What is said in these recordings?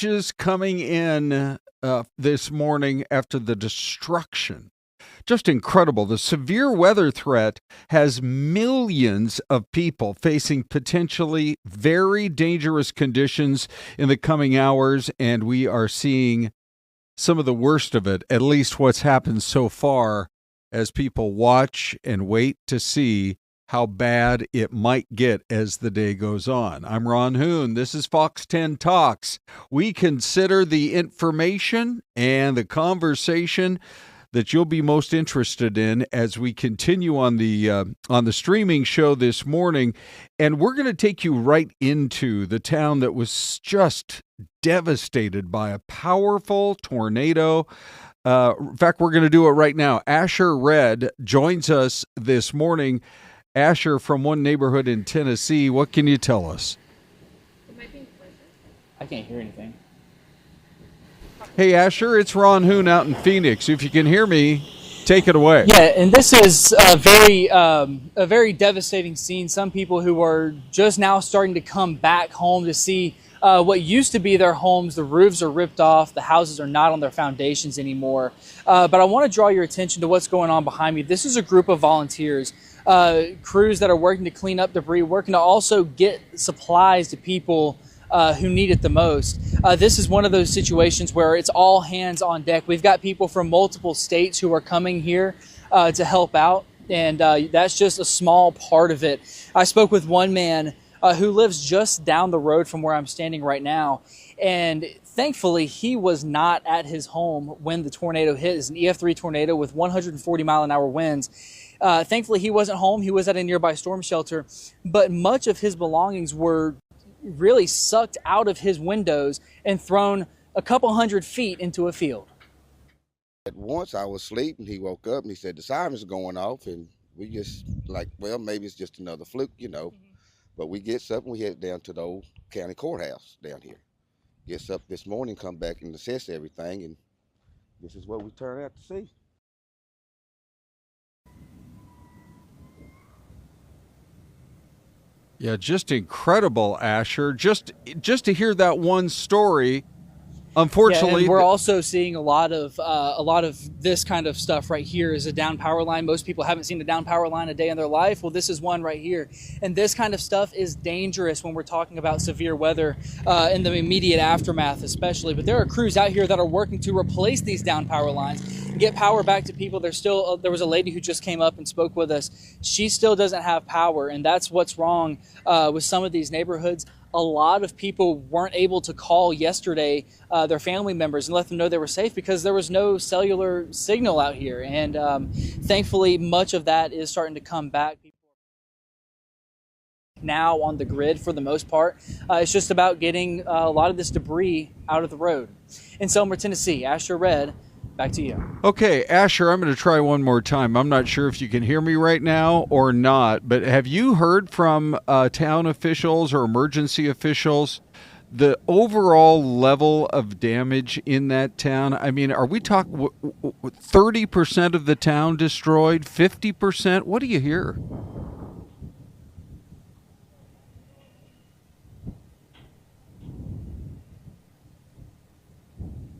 images coming in this morning after the destruction. Just incredible. The severe weather threat has millions of people facing potentially very dangerous conditions in the coming hours, and we are seeing some of the worst of it, at least what's happened so far, as people watch and wait to see how bad it might get as the day goes on. I'm Ron Hoon. This is Fox 10 Talks. We consider the information and the conversation that you'll be most interested in as we continue on the streaming show this morning. And we're going to take you right into the town that was just devastated by a powerful tornado. In fact, we're going to do it right now. Asher Red joins us this morning. Asher, from one neighborhood in Tennessee, what can you tell us? I can't hear anything. Hey, Asher, it's Ron Hoon out in Phoenix. If you can hear me, take it away. Yeah, and this is a very devastating scene. Some people who are just now starting to come back home to see what used to be their homes. The roofs are ripped off. The houses are not on their foundations anymore. But I want to draw your attention to what's going on behind me. This is a group of volunteers, crews that are working to clean up debris, working to also get supplies to people who need it the most. This is one of those situations where it's all hands on deck. We've got people from multiple states who are coming here to help out, and that's just a small part of it. I spoke with one man who lives just down the road from where I'm standing right now, and thankfully he was not at his home when the tornado hit. It's an EF3 tornado with 140-mile-an-hour winds. Thankfully he wasn't home. He was at a nearby storm shelter, but much of his belongings were really sucked out of his windows and thrown a couple hundred feet into a field. At once I was asleep and he woke up and he said the sirens are going off, and we just like, well, maybe it's just another fluke, But we gets up and we head down to the old county courthouse down here. Gets up this morning, come back and assess everything, and this is what we turned out to see. Yeah, just incredible, Asher. Just to hear that one story. Unfortunately, yeah, we're also seeing a lot of this kind of stuff right here is a down power line. Most people haven't seen a down power line a day in their life. Well, this is one right here. And this kind of stuff is dangerous when we're talking about severe weather in the immediate aftermath especially. But there are crews out here that are working to replace these down power lines, get power back to people. There was a lady who just came up and spoke with us. She still doesn't have power, and that's what's wrong with some of these neighborhoods. A lot of people weren't able to call yesterday their family members and let them know they were safe because there was no cellular signal out here. And thankfully, much of that is starting to come back. People are now on the grid for the most part. It's just about getting a lot of this debris out of the road. In Selmer, Tennessee, Asher Red, back to you. Okay, Asher, I'm going to try one more time. I'm not sure if you can hear me right now or not, but have you heard from town officials or emergency officials the overall level of damage in that town? I mean, are we talking 30% of the town destroyed, 50%? What do you hear?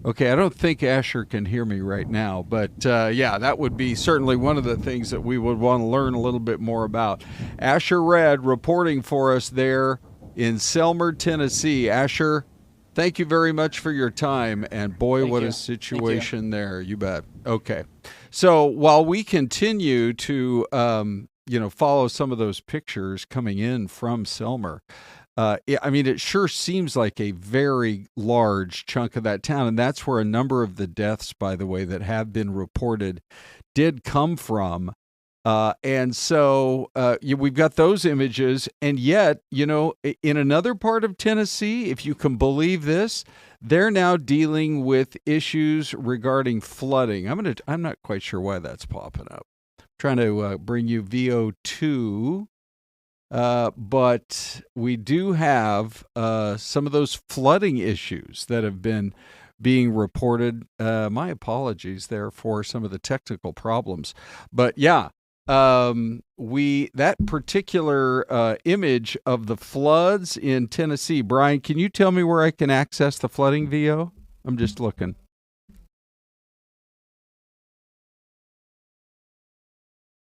Okay, I don't think Asher can hear me right now, but yeah, that would be certainly one of the things that we would want to learn a little bit more about. Asher Red reporting for us there in Selmer, Tennessee. Asher, thank you very much for your time, and boy, what a situation there. You bet. Okay, so while we continue to follow some of those pictures coming in from Selmer, I mean, it sure seems like a very large chunk of that town, and that's where a number of the deaths, by the way, that have been reported did come from. And so we've got those images, and yet, in another part of Tennessee, if you can believe this, they're now dealing with issues regarding flooding. I'm not quite sure why that's popping up. I'm trying to bring you VO2. But we do have some of those flooding issues that have been being reported. My apologies there for some of the technical problems. But yeah, that particular image of the floods in Tennessee. Brian, can you tell me where I can access the flooding VO? I'm just looking.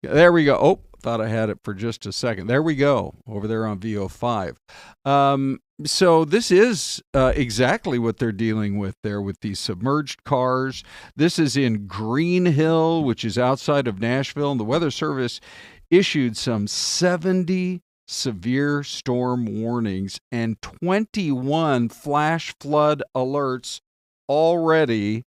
There we go. Oh, thought I had it for just a second. There we go, over there on VO5. So this is exactly what they're dealing with there with these submerged cars. This is in Green Hill, which is outside of Nashville, and the Weather Service issued some 70 severe storm warnings and 21 flash flood alerts already.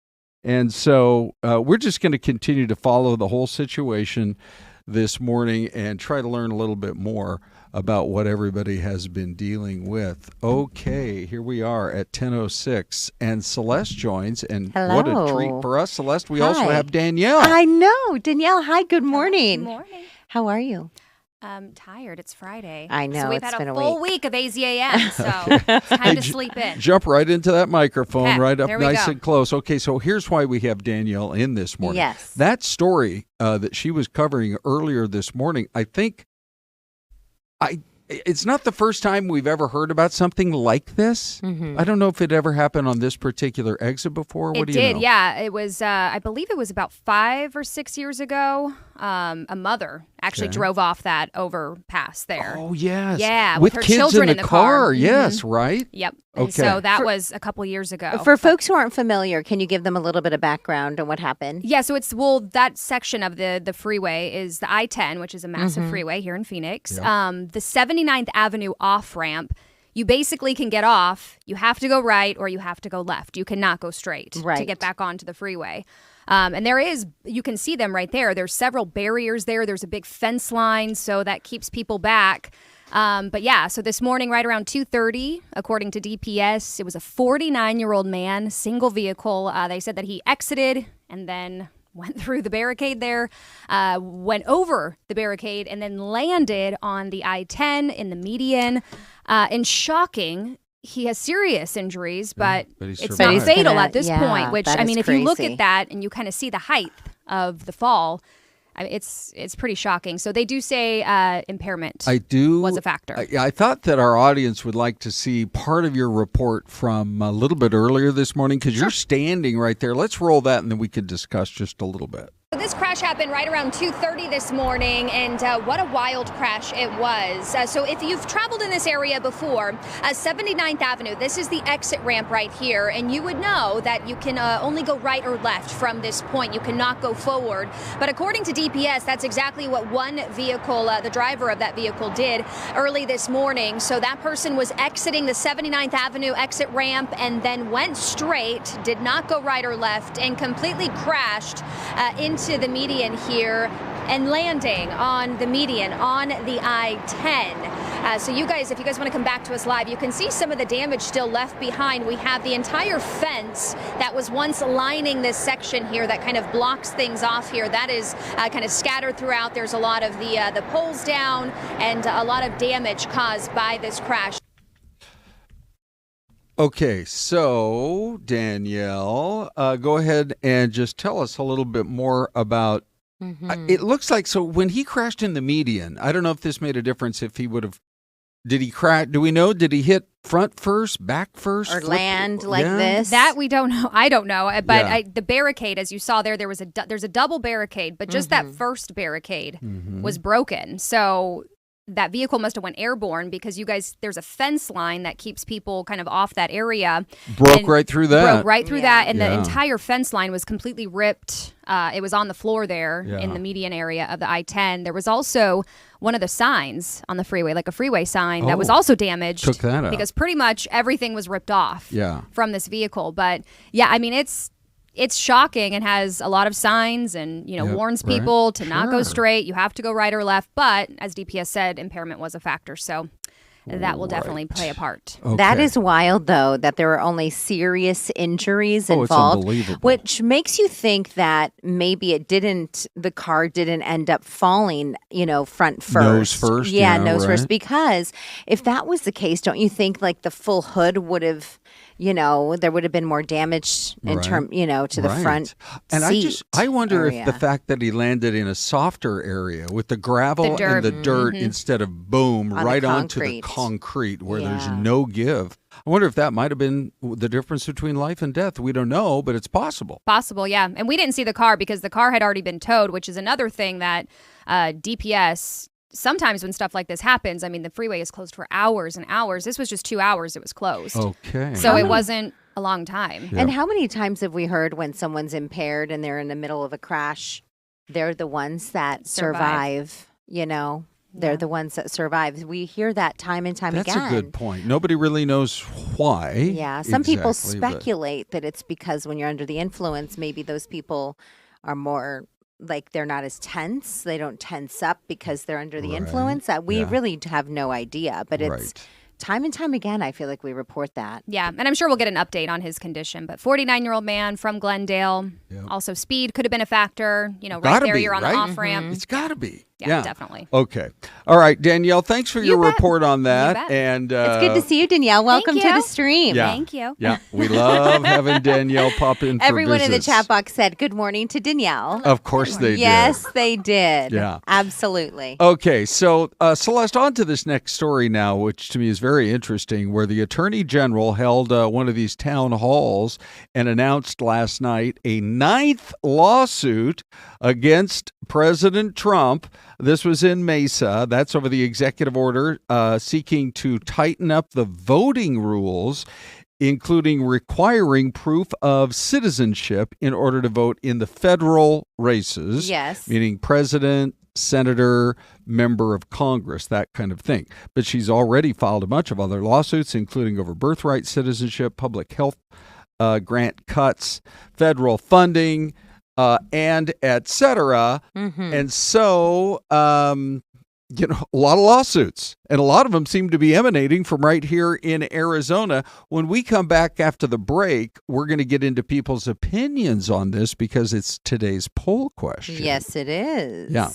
And so we're just going to continue to follow the whole situation this morning and try to learn a little bit more about what everybody has been dealing with. Okay, here we are at 10:06, and Syleste joins, and Hello. What a treat for us, Syleste. We Hi. also have Danielle. I know. Danielle, hi, good morning. Good morning. How are you? Tired. It's Friday. I know, So we've it's had been a a full week of AZAM, so it's time to sleep in. Jump right into that microphone, Okay, right up there we nice go. and close. Okay, so here's why we have Danielle in this morning. Yes. That story that she was covering earlier this morning, I think it's not the first time we've ever heard about something like this. Mm-hmm. I don't know if it ever happened on this particular exit before. What It do you did, know? yeah. It was, I believe it was about 5 or 6 years ago. A mother actually Okay. drove off that overpass there. Oh, yes. Yeah, with with her kids children in the car. Mhm. Yes, right? Yep. Okay. So that was a couple years ago. For folks who aren't familiar, can you give them a little bit of background on what happened? Yeah, so that section of the freeway is the I-10, which is a massive freeway here in Phoenix. The 79th Avenue off-ramp, you basically can get off. You have to go right or you have to go left. You cannot go straight to Right. get back onto the freeway. And you can see them right there. There's several barriers there. There's a big fence line, so that keeps people back. But yeah, so this morning, right around 2:30, according to DPS, it was a 49-year-old man, single vehicle. They said that he exited and then went through the barricade there, went over the barricade, and then landed on the I-10 in the median. And shocking, he has serious injuries, but but he it's survived. not But he's fatal gonna- at this yeah, point, which, that I is mean, if you look crazy. at that and you kind of see the height of the fall, it's pretty shocking. So they do say impairment I do. was a factor. I thought that our audience would like to see part of your report from a little bit earlier this morning because you're standing right there. Let's roll that and then we could discuss just a little bit. This crash happened right around 2:30 this morning, and what a wild crash it was. So if you've traveled in this area before, 79th Avenue, this is the exit ramp right here, and you would know that you can only go right or left from this point. You cannot go forward. But according to DPS, that's exactly what one vehicle, the driver of that vehicle, did early this morning. So that person was exiting the 79th Avenue exit ramp and then went straight, did not go right or left, and completely crashed into the median here and landing on the median on the I-10. So you guys, if you guys want to come back to us live, you can see some of the damage still left behind. We have the entire fence that was once lining this section here that kind of blocks things off here. That is kind of scattered throughout. There's a lot of the poles down and a lot of damage caused by this crash. Okay, so Danielle, go ahead and just tell us a little bit more about. It looks like so when he crashed in the median. I don't know if this made a difference. If he would have, did he crash? Do we know? Did he hit front first, back first, Or flip- land like Yeah. this? That we don't know. I don't know. But Yeah. the barricade, as you saw there was there's a double barricade, but just that first barricade was broken. So that vehicle must have went airborne because you guys, there's a fence line that keeps people kind of off that area. Broke And right through that. Broke right through Yeah. that, and Yeah. the entire fence line was completely ripped. It was on the floor there Yeah. in the median area of the I-10. There was also one of the signs on the freeway, like a freeway sign, that was Oh. also damaged. Took that out. Because pretty much everything was ripped off Yeah. from this vehicle. But yeah, I mean, it's shocking and has a lot of signs and, Yep, warns right. people to not go Sure. straight. You have to go right or left. But as DPS said, impairment was a factor. So that will definitely play a part. That Okay. is wild, though, that there are only serious injuries Oh, it's involved. unbelievable. Which makes you think that maybe the car didn't end up falling, front first. Nose first, Yeah, yeah, nose right. first. Because if that was the case, don't you think like the full hood would have there would have been more damage in term, to the front and seat I wonder area. if the fact that he landed in a softer area with the gravel The dirt. and the dirt instead of boom On the right onto the concrete. concrete where there's Yeah. no give. I wonder if that might have been the difference between life and death. We don't know, but it's possible. Possible, yeah. And we didn't see the car because the car had already been towed, which is another thing that DPS, sometimes when stuff like this happens, I mean, the freeway is closed for hours and hours. This was just 2 hours it was closed. Okay. So it wasn't a long time. And how many times have we heard when someone's impaired and they're in the middle of a crash, they're the ones that survive, They're the ones that survive. We hear that time and time again. That's a good point. Nobody really knows why. Yeah. Some people exactly, but- speculate that it's because when you're under the influence, maybe those people are more like they're not as tense. They don't tense up because they're under the Right. influence. We Yeah. really have no idea. But it's Right. time and time again, I feel like we report that. Yeah, and I'm sure we'll get an update on his condition. But 49-year-old man from Glendale. Yep. Also, speed could have been a factor. Right Gotta there, be, you're on right? the off ramp. It's got to be. Yeah, definitely. Okay. All right, Danielle, thanks for your bet. report on that. bet. And It's good to see you, Danielle. Welcome to you. the stream. Yeah. Thank you. Yeah, we love having Danielle pop in for Everyone in the visits. chat box said good morning to Danielle. Of course they Yes, they did. Yeah. Absolutely. Okay, so Celeste, on to this next story now, which to me is very interesting, where the Attorney General held one of these town halls and announced last night a 9th lawsuit against President Trump. This was in Mesa. That's over the executive order seeking to tighten up the voting rules, including requiring proof of citizenship in order to vote in the federal races. Yes. Meaning president, senator, member of Congress, that kind of thing. But she's already filed a bunch of other lawsuits, including over birthright citizenship, public health grant cuts, federal funding, and et cetera. And so, a lot of lawsuits, and a lot of them seem to be emanating from right here in Arizona. When we come back after the break, we're going to get into people's opinions on this because it's today's poll question. Yes, it is. Yeah.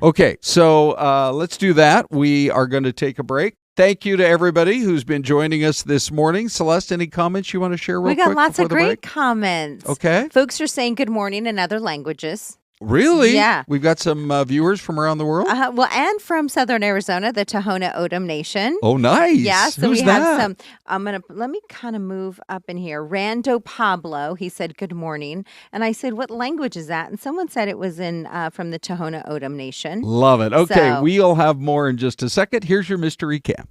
Okay, so let's do that. We are going to take a break. Thank you to everybody who's been joining us this morning. Celeste, any comments you want to share real We quick got lots before of the great break? comments. Okay. Folks are saying good morning in other languages. Really? Yeah. We've got some viewers from around the world? Well, and from Southern Arizona, the Tohono O'odham Nation. Oh, nice. Yeah, so Who's we that? have some. Let me kind of move up in here. Rando Pablo, he said good morning, and I said, what language is that? And someone said it was in from the Tohono O'odham Nation. Love it. Okay, So- we'll have more in just a second. Here's your mystery cam.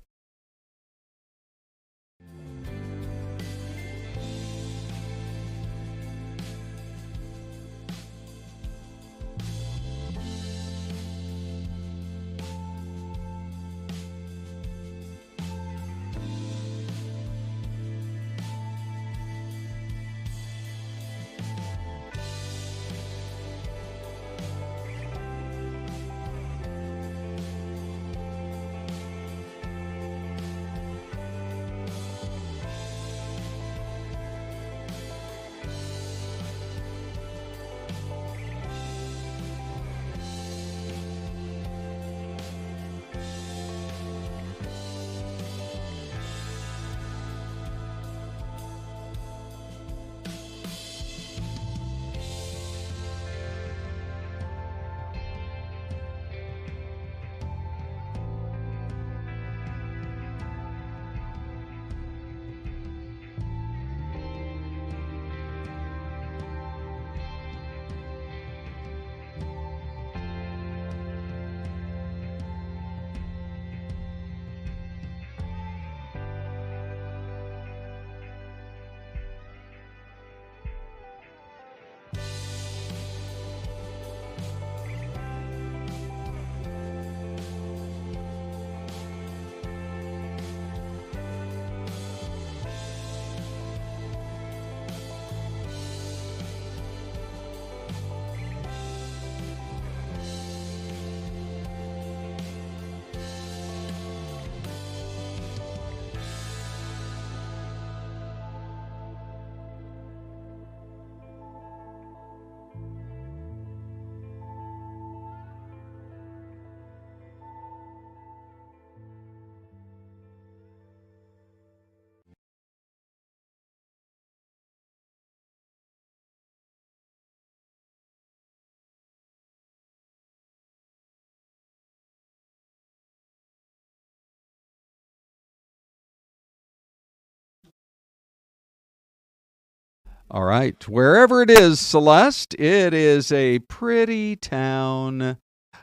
All right. Wherever it is, Celeste, it is a pretty town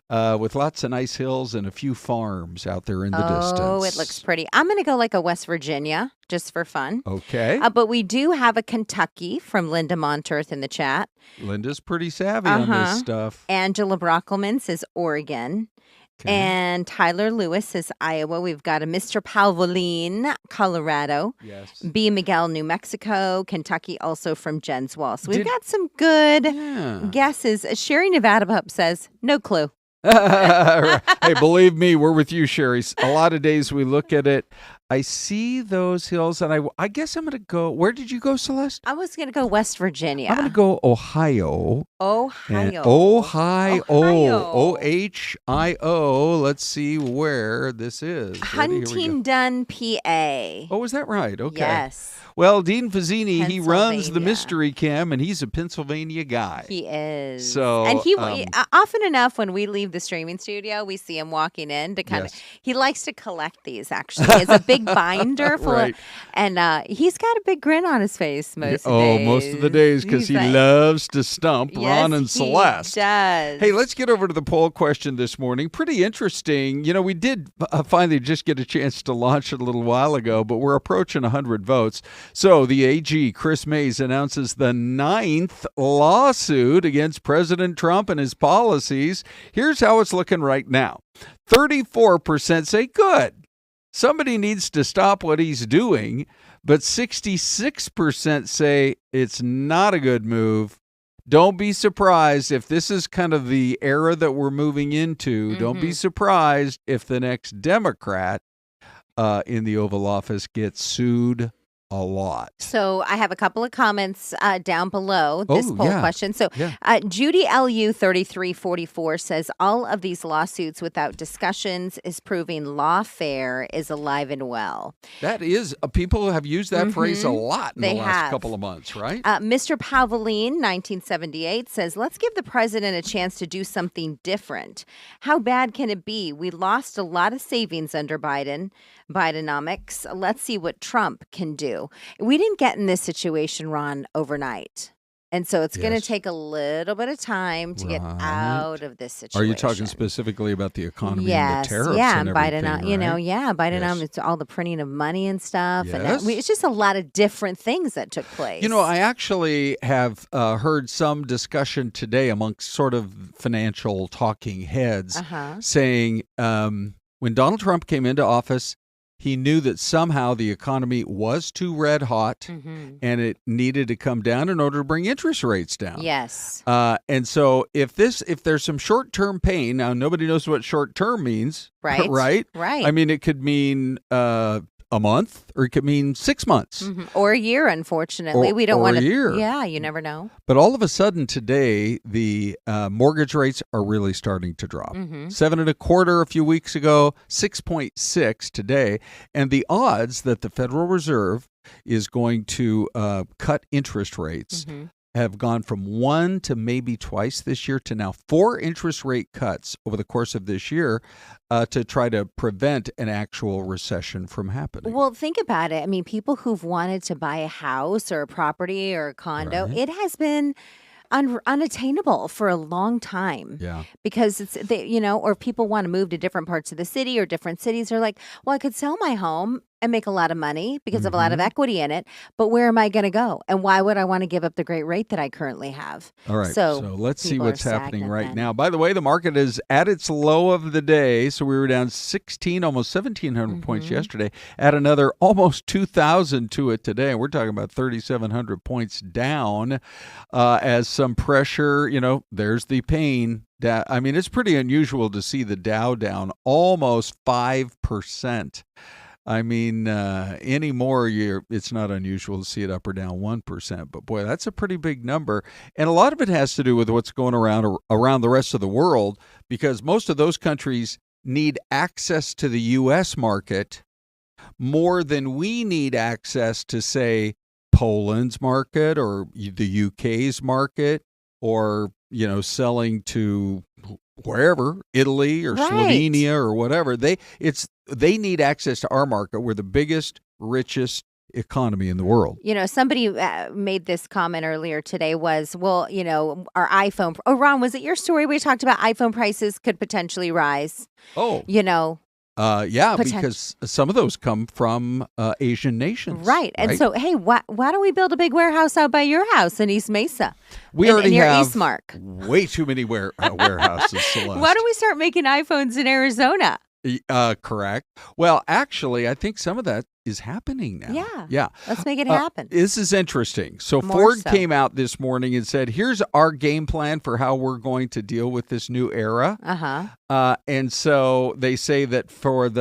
with lots of nice hills and a few farms out there in the distance. Oh, it looks pretty. I'm going to go like a West Virginia just for fun. Okay. But we do have a Kentucky from Linda Montearth in the chat. Linda's pretty savvy on this stuff. Angela Brockelman says Oregon. Okay. And Tyler Lewis says Iowa. We've got a Mr. Palvoline, Colorado. Yes. B. Miguel, New Mexico. Kentucky, also from Jen's Wall. So we've got some good guesses. Sherry Nevada Pup says, no clue. Hey, believe me, we're with you, Sherry. A lot of days we look at it. I see those hills, and I guess I'm going to go. Where did you go, Celeste? I was going to go West Virginia. I'm going to go Ohio. Ohio. Ohio. Ohio. Let's see where this is. Huntingdon, PA. Oh, is that right? Okay. Yes. Well, Dean Fazzini, he runs the Pennsylvania. Mystery Cam, and he's a Pennsylvania guy. He is. So, and he often enough when we leave the streaming studio, we see him walking in to kind of. He likes to collect these. Actually, he has a big binder full of, and he's got a big grin on his face most of the days. Most of the days because he loves to stump Ron and Celeste. He does. Hey, let's get over to the poll question this morning. Pretty interesting. You know, we did finally just get a chance to launch it a little while ago, but we're approaching 100 votes. So the AG, Chris Mays, announces the 9th lawsuit against President Trump and his policies. Here's how it's looking right now. 34% say good. Somebody needs to stop what he's doing, but 66% say it's not a good move. Don't be surprised if this is kind of the era that we're moving into. Mm-hmm. Don't be surprised if the next Democrat in the Oval Office gets sued a lot. So I have a couple of comments down below this poll question. So Judy LU 3344 says all of these lawsuits without discussions is proving lawfare is alive and well. That is, people have used that phrase a lot in the last couple of months, right? Mr. Palvoline 1978 says, let's give the president a chance to do something different. How bad can it be? We lost a lot of savings under Bidenomics. Let's see what Trump can do. We didn't get in this situation, Ron, overnight. And so it's going to take a little bit of time to get out of this situation. Are you talking specifically about the economy and the tariffs and everything, Bidenomics, all the printing of money and stuff. Yes. And it's just a lot of different things that took place. You know, I actually have heard some discussion today amongst sort of financial talking heads saying when Donald Trump came into office, he knew that somehow the economy was too red hot and it needed to come down in order to bring interest rates down. Yes. And so if there's some short-term pain, now nobody knows what short-term means. Right. Right? Right. I mean, it could mean a month or it could mean 6 months. Or a year, unfortunately. We don't want to. A year. Yeah, you never know. But all of a sudden today, the mortgage rates are really starting to drop. 7.25% a few weeks ago, 6.6 today. And the odds that the Federal Reserve is going to cut interest rates have gone from 1 to maybe twice this year to now 4 interest rate cuts over the course of this year to try to prevent an actual recession from happening. Well, think about it. I mean, people who've wanted to buy a house or a property or a condo, it has been unattainable for a long time. Yeah. Because or people want to move to different parts of the city or different cities. They're like, well, I could sell my home and make a lot of money because of a lot of equity in it. But where am I going to go? And why would I want to give up the great rate that I currently have? All right. So let's see what's happening right then. now. By the way, the market is at its low of the day. So we were down 16, almost 1,700 points yesterday. Add another almost 2,000 to it today. And we're talking about 3,700 points down as some pressure, there's the pain. I mean, it's pretty unusual to see the Dow down almost 5%. I mean, anymore, it's not unusual to see it up or down 1%. But boy, that's a pretty big number. And a lot of it has to do with what's going around the rest of the world, because most of those countries need access to the U.S. market more than we need access to, say, Poland's market or the UK's market or, selling to wherever, Italy or Slovenia or whatever. They need access to our market. We're the biggest, richest economy in the world. Somebody made this comment earlier today was, well, our iPhone. Oh, Ron, was it your story where you talked about iPhone prices could potentially rise? Oh. Yeah, because some of those come from Asian nations. Right. And so, hey, why don't we build a big warehouse out by your house in East Mesa? We already near have Eastmark. Way too many warehouses, Celeste. Why don't we start making iPhones in Arizona? Correct. Well, actually, I think some of that is happening now. Yeah. Let's make it happen. This is interesting. So More Ford came out this morning and said, here's our game plan for how we're going to deal with this new era. And so they say that for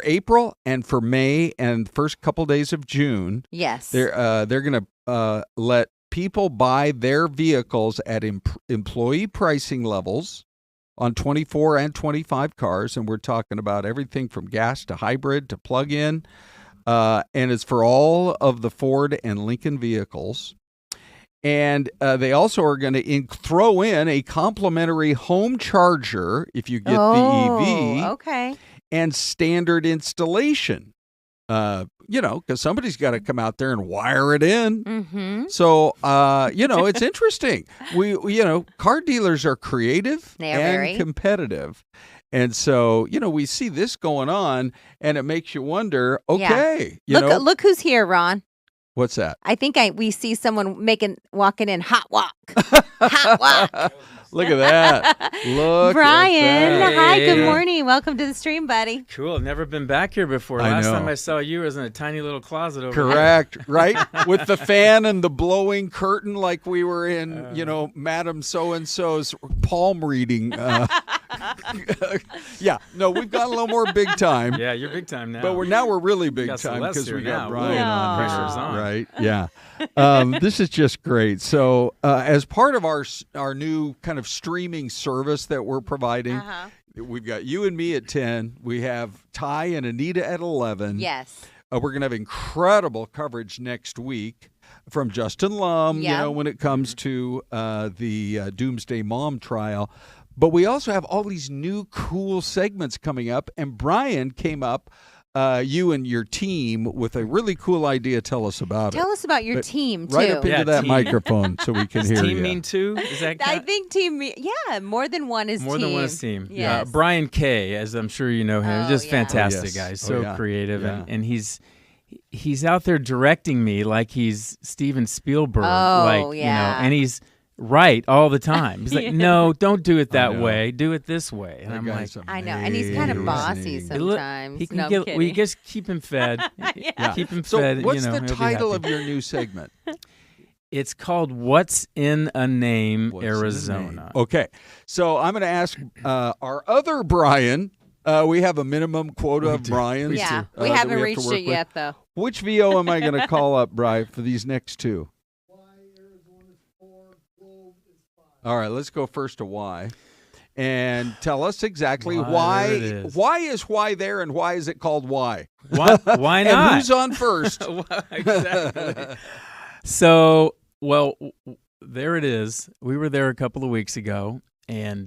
April and for May and first couple days of June, yes, they're going to let people buy their vehicles at employee pricing levels on 24 and 25 cars, and we're talking about everything from gas to hybrid to plug-in, and it's for all of the Ford and Lincoln vehicles. And they also are going to throw in a complimentary home charger if you get the EV, and standard installation. Because somebody's got to come out there and wire it in. Mm-hmm. So, it's interesting. Car dealers are creative and competitive. And so, we see this going on, and it makes you wonder, okay. Look who's here, Ron. What's that? I think we see someone walking in hot walk. Hot walk. Look at that. Brian, at that. hi, good morning. Welcome to the stream, buddy. Cool. Never been back here before. Last time I saw you was in a tiny little closet over Correct, right? With the fan and the blowing curtain like we were in, Madam So-and-so's palm reading. Yeah, no, we've got a little more big time. Yeah, you're big time now. But we're really big time because we got Brian on. Pressure's on. Right, yeah. This is just great. So as part of our new kind of streaming service that we're providing, we've got you and me at 10. We have Ty and Anita at 11. Yes. We're going to have incredible coverage next week from Justin Lum, when it comes to the Doomsday Mom trial. But we also have all these new cool segments coming up. And Brian came up, you and your team, with a really cool idea. Tell us about it. Tell us about your team, too. Right up into that microphone so we can hear Does you. team mean two? Is that I think team, more than one is more team. than one is team. Yes. Yeah. Brian Kay, as I'm sure you know him, just fantastic guy. So creative. Yeah. And he's out there directing me like he's Steven Spielberg. And he's right all the time. He's like, no, don't do it that way. Do it this way. And I'm like, I know. And he's kind of bossy sometimes. He can we just keep him fed. Keep him fed. So what's the title of your new segment? It's called What's in a Name, Arizona. Okay. So I'm going to ask our other Brian. We have a minimum quota of Brian's. Yeah, we haven't reached it yet, though. Which VO am I going to call up, Brian, for these next two? All right, let's go first to Y. And tell us exactly why. Why is why there, and why is it called Y? Why not? And who's on first? Exactly. So, there it is. We were there a couple of weeks ago, and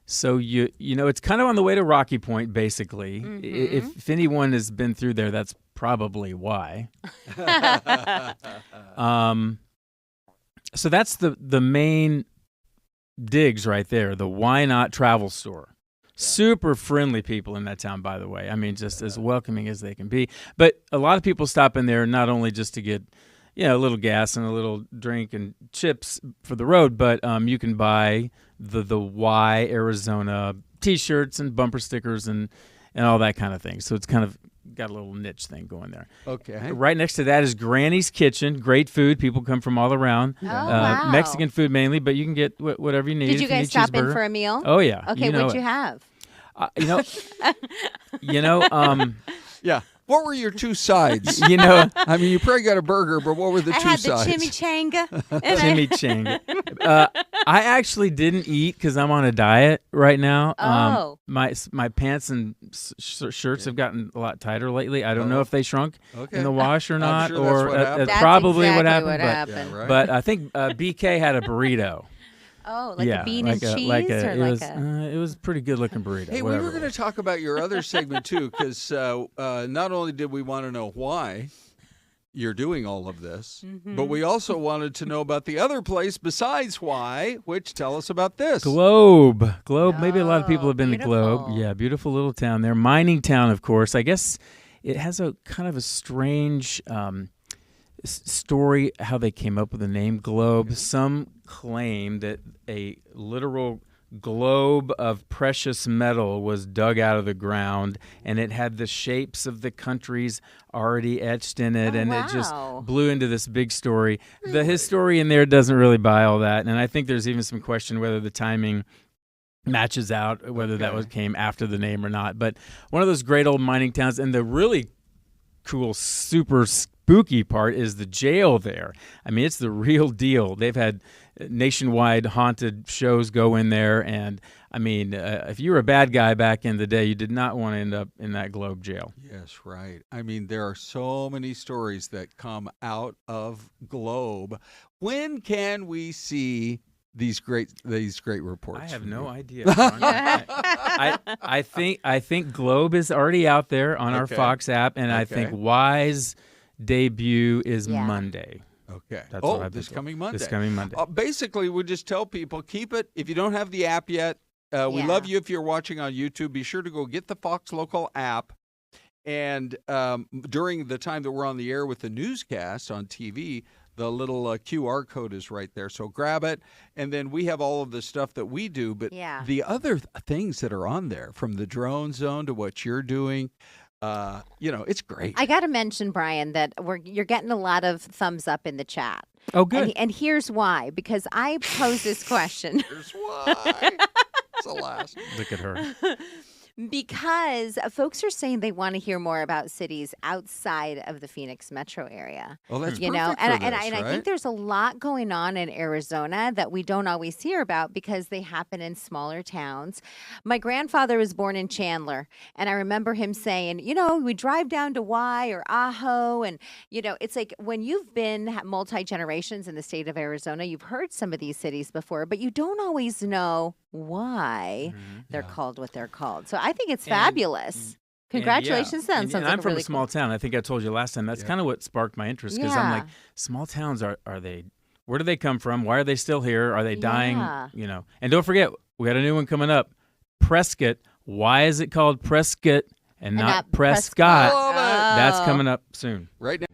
So it's kind of on the way to Rocky Point, basically. Mm-hmm. If anyone has been through there, that's probably why. So that's the main digs right there, the Why Not Travel Store. Yeah. Super friendly people in that town, by the way. I mean, just as welcoming as they can be. But a lot of people stop in there not only just to get, a little gas and a little drink and chips for the road, but you can buy the Y Arizona T-shirts and bumper stickers and all that kind of thing. So it's kind of got a little niche thing going there. Okay. Right next to that is Granny's Kitchen. Great food. People come from all around. Wow. Mexican food mainly, but you can get whatever you need. Did you guys stop in for a meal? Oh yeah. Okay, what'd you have? Yeah. What were your two sides? I mean, you probably got a burger, but what were the two sides? I had the chimichanga. Chimichanga. I actually didn't eat because I'm on a diet right now. My pants and shirts have gotten a lot tighter lately. I don't know if they shrunk in the wash or not, or that's probably exactly what happened. What happened. But I think BK had a burrito. Oh, like yeah, a bean like and cheese, or it like was, a. it was a pretty good looking burrito. Hey, we whatever were it going to was. talk about your other segment too, because not only did we want to know why you're doing all of this, but we also wanted to know about the other place besides why, which tell us about this. Globe. Maybe a lot of people Oh, have been to Globe. beautiful. Yeah, beautiful little town there. Mining town, of course. I guess it has a kind of a strange story how they came up with the name Globe. Some claim that a literal globe of precious metal was dug out of the ground, and it had the shapes of the countries already etched in it, Oh, and it just wow. blew into this big story. The historian there doesn't really buy all that, and I think there's even some question whether the timing matches out, whether that came after the name or not. But one of those great old mining towns, and the really cool, super spooky part is the jail there. I mean, it's the real deal. They've had nationwide haunted shows go in there, and I mean, if you were a bad guy back in the day, you did not want to end up in that Globe jail. Yes, right. I mean, there are so many stories that come out of Globe. When can we see these great reports? I have from no you? idea. I think Globe is already out there on our Okay. Fox app, and I think Okay. Y's debut is Yeah. Monday. Okay. That's what I've been this told. coming Monday. This coming Monday. Basically, we just tell people, keep it. If you don't have the app yet, we Yeah. love you if you're watching on YouTube. Be sure to go get the Fox Local app. And during the time that we're on the air with the newscast on TV, the little QR code is right there. So grab it. And then we have all of the stuff that we do. But Yeah. the other things that are on there, from the drone zone to what you're doing, it's great. I got to mention, Brian, that you're getting a lot of thumbs up in the chat. Oh, good. And here's why. Because I posed this question. Here's why. Celeste. Look at her. Because folks are saying they want to hear more about cities outside of the Phoenix metro area. Well, that's You know, perfect and, for and, this, I, and I right? think there's a lot going on in Arizona that we don't always hear about because they happen in smaller towns. My grandfather was born in Chandler, and I remember him saying, we drive down to Y or Ajo, and it's like when you've been multi-generations in the state of Arizona, you've heard some of these cities before, but you don't always know why they're called what they're called. So I think it's fabulous. Congratulations, then. And Sounds like I'm from really a small town. I think I told you last time. That's kind of what sparked my interest, because I'm like, small towns, are they, where do they come from? Why are they still here? Are they dying? Yeah. And don't forget, we got a new one coming up. Prescott. Why is it called Prescott and not Prescott. Prescott? Love it. That's coming up soon. Right now.